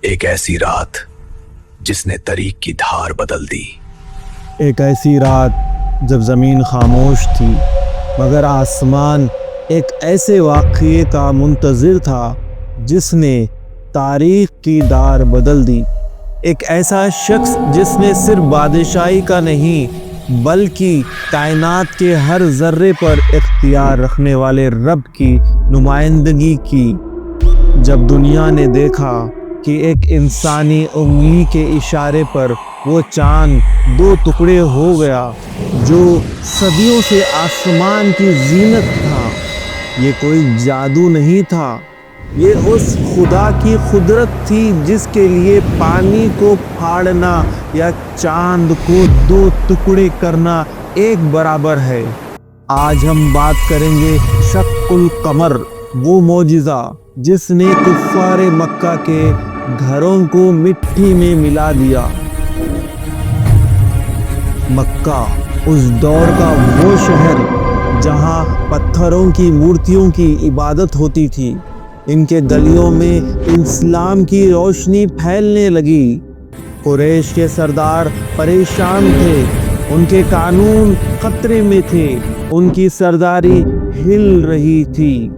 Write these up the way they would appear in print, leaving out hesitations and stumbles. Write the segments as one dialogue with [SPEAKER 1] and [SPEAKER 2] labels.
[SPEAKER 1] ایک ایسی رات جس نے طریق کی دھار بدل دی۔
[SPEAKER 2] ایک ایسی رات جب زمین خاموش تھی مگر آسمان ایک ایسے واقعے کا منتظر تھا جس نے تاریخ کی دار بدل دی۔ ایک ایسا شخص جس نے صرف بادشاہی کا نہیں بلکہ کائنات کے ہر ذرے پر اختیار رکھنے والے رب کی نمائندگی کی۔ جب دنیا نے دیکھا کہ ایک انسانی انگلی کے اشارے پر وہ چاند دو ٹکڑے ہو گیا جو صدیوں سے آسمان کی زینت تھا، یہ کوئی جادو نہیں تھا، یہ اس خدا کی قدرت تھی جس کے لیے پانی کو پھاڑنا یا چاند کو دو ٹکڑے کرنا ایک برابر ہے۔ آج ہم بات کریں گے شق القمر، وہ معجزہ جس نے کفار مکہ کے گھروں کو مٹی میں ملا دیا۔ مکہ اس دور کا وہ شہر جہاں پتھروں کی مورتیوں کی عبادت ہوتی تھی، ان کے گلیوں میں اسلام کی روشنی پھیلنے لگی۔ قریش کے سردار پریشان تھے، ان کے قانون خطرے میں تھے، ان کی سرداری ہل رہی تھی۔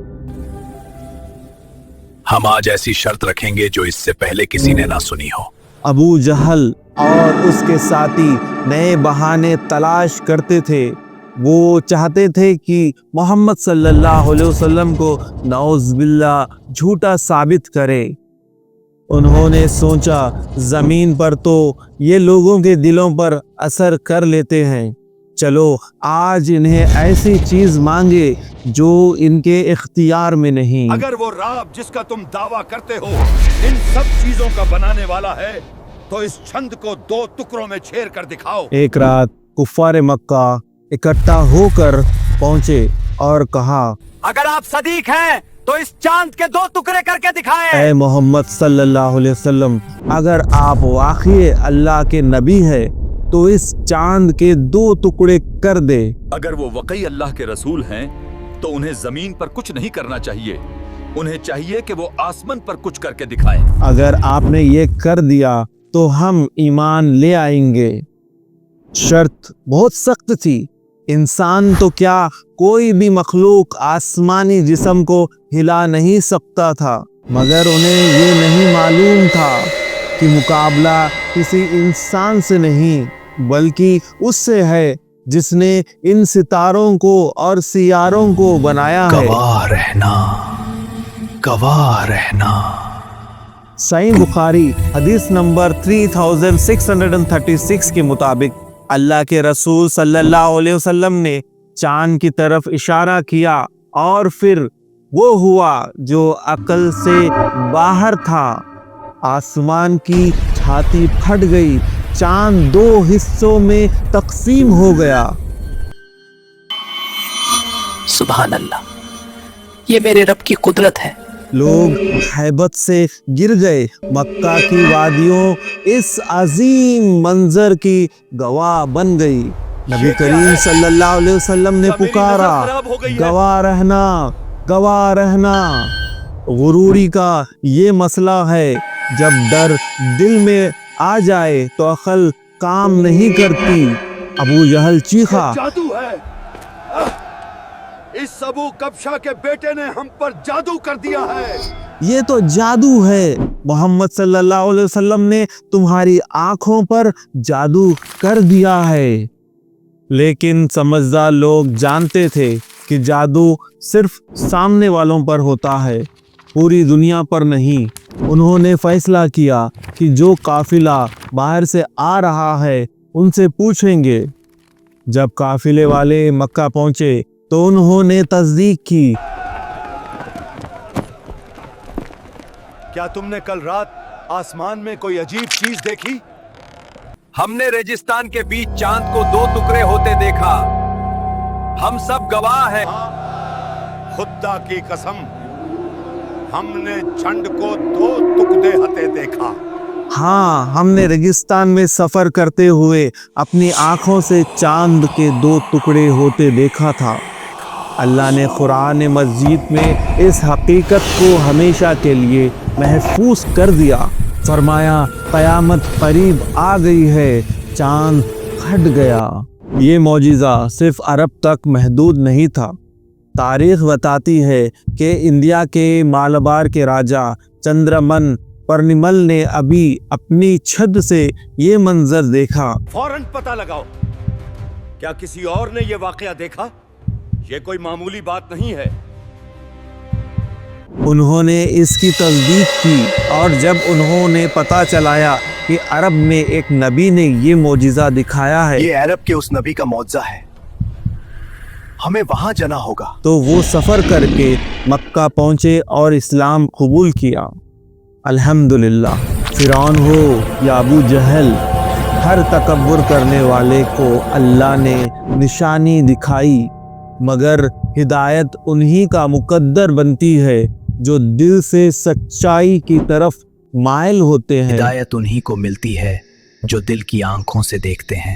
[SPEAKER 1] ہم آج ایسی شرط رکھیں گے جو اس سے پہلے کسی نے نہ سنی ہو۔
[SPEAKER 2] ابو جہل اور اس کے ساتھی نئے بہانے تلاش کرتے تھے۔ وہ چاہتے تھے کہ محمد صلی اللہ علیہ وسلم کو نعوذ باللہ جھوٹا ثابت کرے۔ انہوں نے سوچا زمین پر تو یہ لوگوں کے دلوں پر اثر کر لیتے ہیں، چلو آج انہیں ایسی چیز مانگے جو ان کے اختیار میں نہیں۔
[SPEAKER 3] اگر وہ رب جس کا تم دعویٰ کرتے ہو ان سب چیزوں کا بنانے والا ہے تو اس چھند کو دو ٹکڑوں میں چھیر کر دکھاؤ۔
[SPEAKER 2] ایک رات کفار مکہ اکٹھا ہو کر پہنچے اور کہا،
[SPEAKER 4] اگر آپ صدیق ہیں تو اس چاند کے دو ٹکڑے کر کے دکھائیں۔
[SPEAKER 2] اے محمد صلی اللہ علیہ وسلم، اگر آپ واقعی اللہ کے نبی ہیں تو اس چاند کے دو ٹکڑے کر دے۔
[SPEAKER 3] اگر وہ واقعی اللہ کے رسول ہیں تو انہیں زمین پر کچھ نہیں کرنا چاہیے، انہیں چاہیے کہ وہ آسمان پر کچھ کر کے دکھائیں۔
[SPEAKER 2] اگر آپ نے یہ کر دیا تو ہم ایمان لے آئیں گے۔ شرط بہت سخت تھی، انسان تو کیا کوئی بھی مخلوق آسمانی جسم کو ہلا نہیں سکتا تھا، مگر انہیں یہ نہیں معلوم تھا کہ مقابلہ کسی انسان سے نہیں بلکہ اس سے ہے جس نے ان ستاروں کو اور سیاروں کو بنایا ہے۔
[SPEAKER 1] گواہ رہنا، گواہ رہنا۔
[SPEAKER 2] صحیح بخاری حدیث نمبر 3636 کے مطابق اللہ کے رسول صلی اللہ علیہ وسلم نے چاند کی طرف اشارہ کیا اور پھر وہ ہوا جو عقل سے باہر تھا۔ آسمان کی چھاتی پھٹ گئی، چاند دو حصوں میں تقسیم ہو گیا۔
[SPEAKER 5] سبحان اللہ، یہ میرے رب کی قدرت ہے۔
[SPEAKER 2] لوگ ہیبت سے گر گئے۔ مکہ کی وادیوں اس عظیم منظر کی گواہ بن گئی۔ نبی کریم صلی اللہ علیہ وسلم نے پکارا، گواہ رہنا، گواہ رہنا۔ غروری کا یہ مسئلہ ہے، جب ڈر دل میں آ جائے تو عقل کام نہیں کرتی۔ ابو جہل چیخا،
[SPEAKER 3] جادو ہے، اس ابو کبشہ کے بیٹے نے ہم پر جادو کر دیا ہے۔
[SPEAKER 2] یہ تو جادو ہے، محمد صلی اللہ علیہ وسلم نے تمہاری آنکھوں پر جادو کر دیا ہے۔ لیکن سمجھدار لوگ جانتے تھے کہ جادو صرف سامنے والوں پر ہوتا ہے، پوری دنیا پر نہیں۔ انہوں نے فیصلہ کیا کہ جو قافلہ باہر سے آ رہا ہے ان سے پوچھیں گے۔ جب قافلے والے مکہ پہنچے تو انہوں نے تصدیق کی۔
[SPEAKER 3] کیا تم نے کل رات آسمان میں کوئی عجیب چیز دیکھی؟
[SPEAKER 4] ہم نے ریگستان کے بیچ چاند کو دو ٹکڑے ہوتے دیکھا، ہم سب گواہ ہیں۔
[SPEAKER 3] خدا کی قسم، ہم نے چھند کو دو ٹکڑے ہوتے دیکھا۔
[SPEAKER 2] ہاں، ہم نے ریگستان میں سفر کرتے ہوئے اپنی آنکھوں سے چاند کے دو ٹکڑے ہوتے دیکھا تھا۔ اللہ نے قرآن مجید میں اس حقیقت کو ہمیشہ کے لیے محفوظ کر دیا۔ فرمایا قیامت قریب آ گئی ہے، چاند پھٹ گیا۔ یہ معجزہ صرف عرب تک محدود نہیں تھا۔ تاریخ بتاتی ہے کہ انڈیا کے مالابار کے راجا چندرمن پرنمل نے ابھی اپنی چھت سے یہ منظر دیکھا۔
[SPEAKER 3] فوراً پتہ لگاؤ، کیا کسی اور نے یہ واقعہ دیکھا؟ یہ کوئی معمولی بات نہیں ہے۔
[SPEAKER 2] انہوں نے اس کی تصدیق کی، اور جب انہوں نے پتہ چلایا کہ عرب میں ایک نبی نے یہ معجزہ دکھایا ہے،
[SPEAKER 6] یہ عرب کے اس نبی کا معجزہ ہے، ہمیں وہاں جانا ہوگا،
[SPEAKER 2] تو وہ سفر کر کے مکہ پہنچے اور اسلام قبول کیا۔ الحمدللہ، فرعون ہو یا ابو جہل، ہر تکبر کرنے والے کو اللہ نے نشانی دکھائی، مگر ہدایت انہی کا مقدر بنتی ہے جو دل سے سچائی کی طرف مائل ہوتے ہیں۔
[SPEAKER 5] ہدایت انہی کو ملتی ہے جو دل کی آنکھوں سے دیکھتے ہیں۔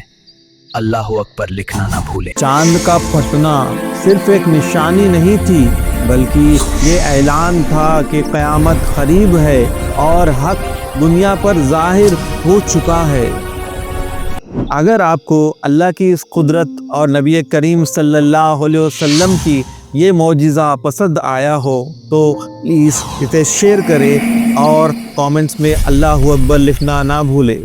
[SPEAKER 5] اللہ اکبر لکھنا نہ بھولیں۔
[SPEAKER 2] چاند کا پھٹنا صرف ایک نشانی نہیں تھی، بلکہ یہ اعلان تھا کہ قیامت قریب ہے اور حق دنیا پر ظاہر ہو چکا ہے۔ اگر آپ کو اللہ کی اس قدرت اور نبی کریم صلی اللہ علیہ وسلم کی یہ معجزہ پسند آیا ہو تو پلیز اسے شیئر کریں اور کامنٹس میں اللہ اکبر لکھنا نہ بھولیں۔